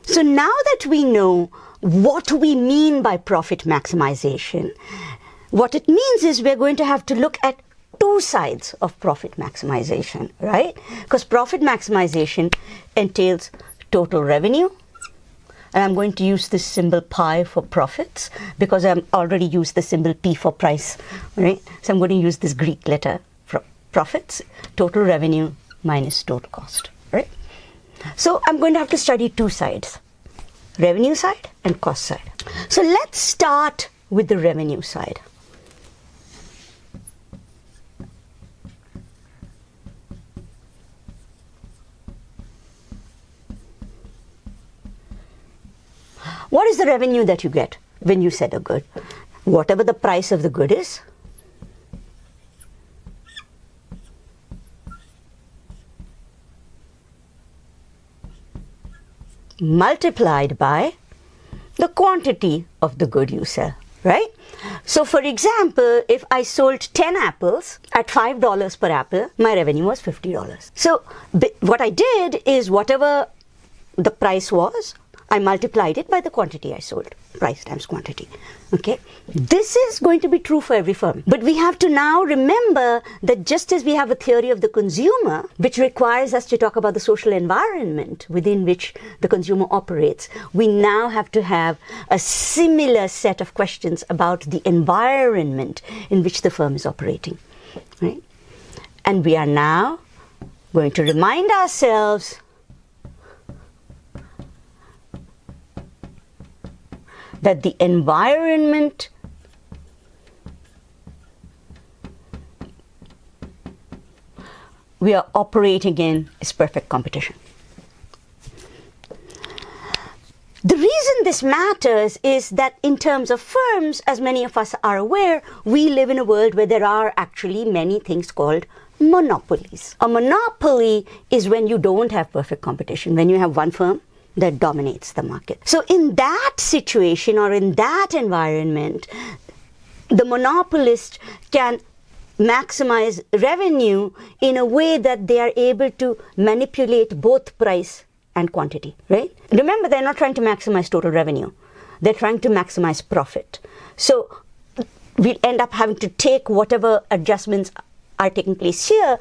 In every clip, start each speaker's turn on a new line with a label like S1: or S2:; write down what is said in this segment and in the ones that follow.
S1: So now that we know what we mean by profit maximization, what it means is we're going to have to look at two sides of profit maximization, right? Because profit maximization entails total revenue, and I'm going to use this symbol pi for profits because I've already used the symbol P for price, right? So I'm going to use this Greek letter for profits, total revenue minus total cost, right? So I'm going to have to study two sides, revenue side and cost side. So let's start with the revenue side. What is the revenue that you get when you sell a good? Whatever the price of the good is, multiplied by the quantity of the good you sell, right? So for example, if I sold 10 apples at $5 per apple, my revenue was $50. So what I did is whatever the price was, I multiplied it by the quantity I sold. Price times quantity. Okay? This is going to be true for every firm. But we have to now remember that just as we have a theory of the consumer, which requires us to talk about the social environment within which the consumer operates, we now have to have a similar set of questions about the environment in which the firm is operating. Right? And we are now going to remind ourselves that the environment we are operating in is perfect competition. The reason this matters is that in terms of firms, as many of us are aware, we live in a world where there are actually many things called monopolies. A monopoly is when you don't have perfect competition, when you have one firm that dominates the market. So in that situation or in that environment, the monopolist can maximize revenue in a way that they are able to manipulate both price and quantity, right? Remember, they're not trying to maximize total revenue. They're trying to maximize profit. So we'll end up having to take whatever adjustments are taking place here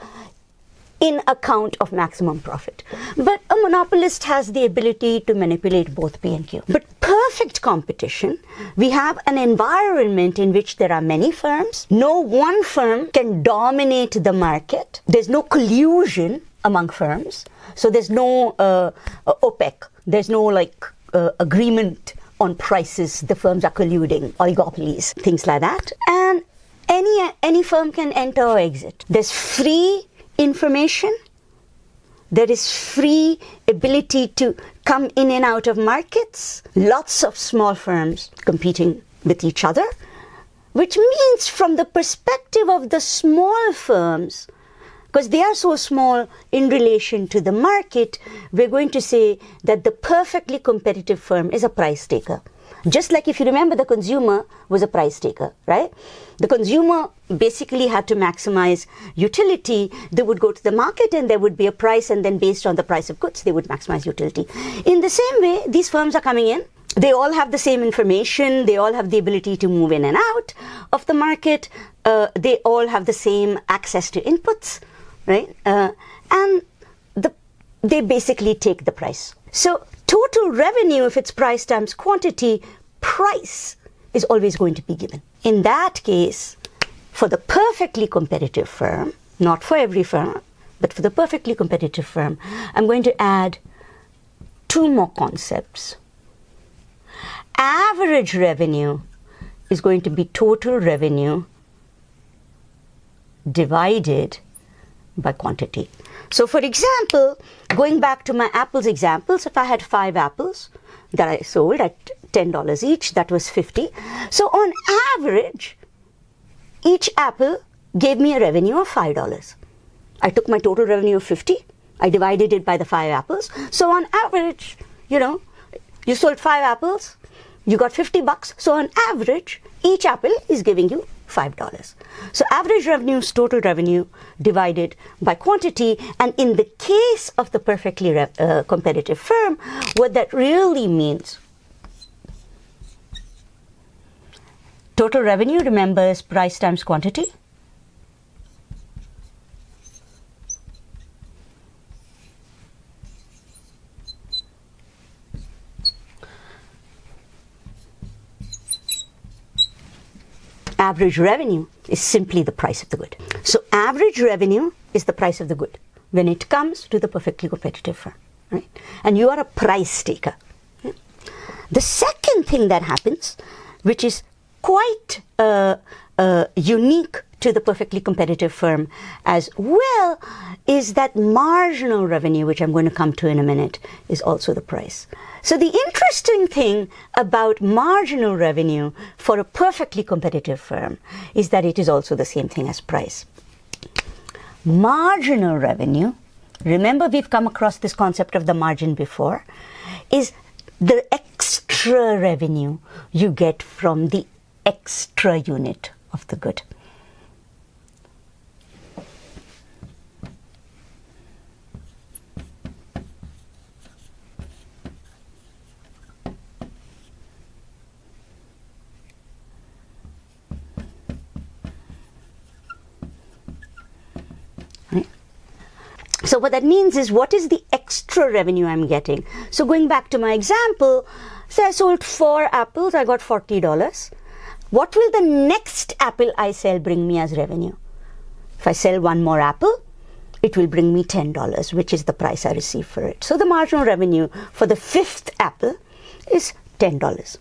S1: in account of maximum profit. But a monopolist has the ability to manipulate both P and Q. But perfect competition, we have an environment in which there are many firms. No one firm can dominate the market. There's no collusion among firms. So there's no OPEC. There's no agreement on prices. The firms are colluding, oligopolies, things like that. And any firm can enter or exit. There's free information, there is free ability to come in and out of markets, lots of small firms competing with each other, which means from the perspective of the small firms, because they are so small in relation to the market, we're going to say that the perfectly competitive firm is a price taker. Just like if you remember, the consumer was a price taker, right? The consumer basically had to maximize utility. They would go to the market and there would be a price, and then based on the price of goods, they would maximize utility. In the same way, these firms are coming in. They all have the same information. They all have the ability to move in and out of the market. They all have the same access to inputs, right? And they basically take the price. So total revenue, if it's price times quantity, price is always going to be given. In that case, for the perfectly competitive firm, not for every firm, but for the perfectly competitive firm, I'm going to add two more concepts. Average revenue is going to be total revenue divided by quantity. So for example, going back to my apples examples, if I had 5 apples that I sold at $10 each, that was 50. So on average, each apple gave me a revenue of $5. I took my total revenue of 50, I divided it by the 5 apples. So on average, you sold 5 apples, you got $50. So on average, each apple is giving you $5. So average revenue is total revenue divided by quantity. And in the case of the perfectly competitive firm, what that really means, total revenue, remember, is price times quantity. Average revenue is simply the price of the good. So average revenue is the price of the good when it comes to the perfectly competitive firm, right? And you are a price taker. The second thing that happens, which is quite unique to the perfectly competitive firm as well, is that marginal revenue, which I'm going to come to in a minute, is also the price. So the interesting thing about marginal revenue for a perfectly competitive firm is that it is also the same thing as price. Marginal revenue, remember we've come across this concept of the margin before, is the extra revenue you get from the extra unit of the good. So what that means is, what is the extra revenue I'm getting? So going back to my example, say I sold 4 apples, I got $40. What will the next apple I sell bring me as revenue? If I sell 1 more apple, it will bring me $10, which is the price I receive for it. So the marginal revenue for the 5th apple is $10.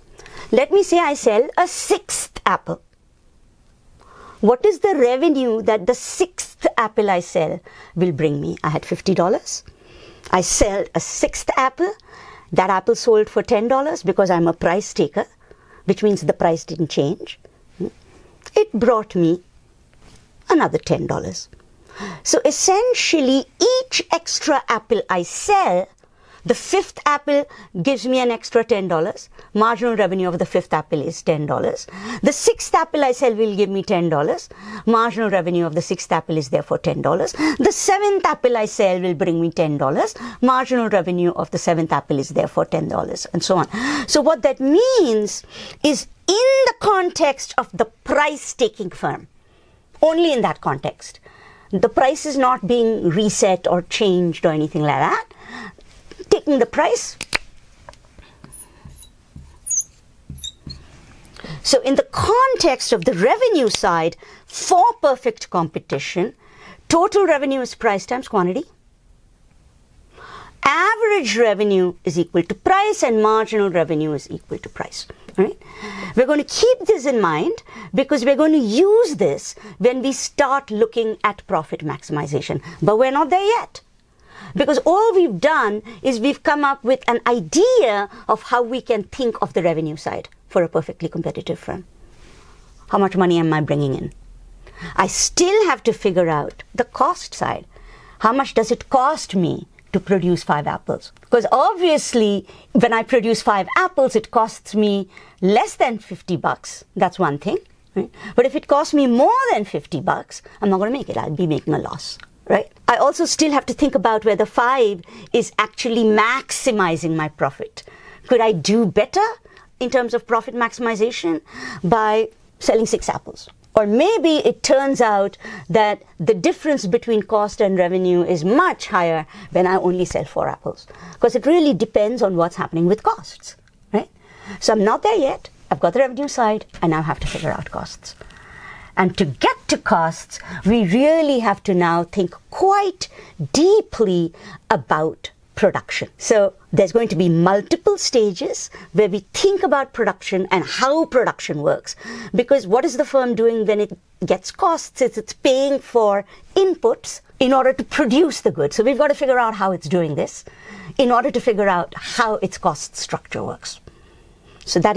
S1: Let me say I sell a 6th apple. What is the revenue that the 6th apple I sell will bring me? I had $50. I sell a 6th apple. That apple sold for $10 because I'm a price taker, which means the price didn't change. It brought me another $10. So essentially, each extra apple I sell, the 5th apple gives me an extra $10. Marginal revenue of the 5th apple is $10. The 6th apple I sell will give me $10. Marginal revenue of the 6th apple is therefore $10. The 7th apple I sell will bring me $10. Marginal revenue of the 7th apple is therefore $10, and so on. So what that means is, in the context of the price-taking firm, only in that context, the price is not being reset or changed or anything like that. Taking the price. So in the context of the revenue side, for perfect competition, total revenue is price times quantity. Average revenue is equal to price, and marginal revenue is equal to price. Right? We're going to keep this in mind because we're going to use this when we start looking at profit maximization. But we're not there yet. Because all we've done is we've come up with an idea of how we can think of the revenue side for a perfectly competitive firm. How much money am I bringing in? I still have to figure out the cost side. How much does it cost me to produce 5 apples? Because obviously, when I produce 5 apples, it costs me less than $50. That's one thing. Right? But if it costs me more than $50, I'm not going to make it. I'll be making a loss. Right? I also still have to think about whether 5 is actually maximizing my profit. Could I do better in terms of profit maximization by selling 6 apples? Or maybe it turns out that the difference between cost and revenue is much higher when I only sell 4 apples. Because it really depends on what's happening with costs. Right? So I'm not there yet. I've got the revenue side. I now have to figure out costs. And to get to costs, we really have to now think quite deeply about production. So there's going to be multiple stages where we think about production and how production works. Because what is the firm doing when it gets costs? It's paying for inputs in order to produce the good. So we've got to figure out how it's doing this in order to figure out how its cost structure works. So that is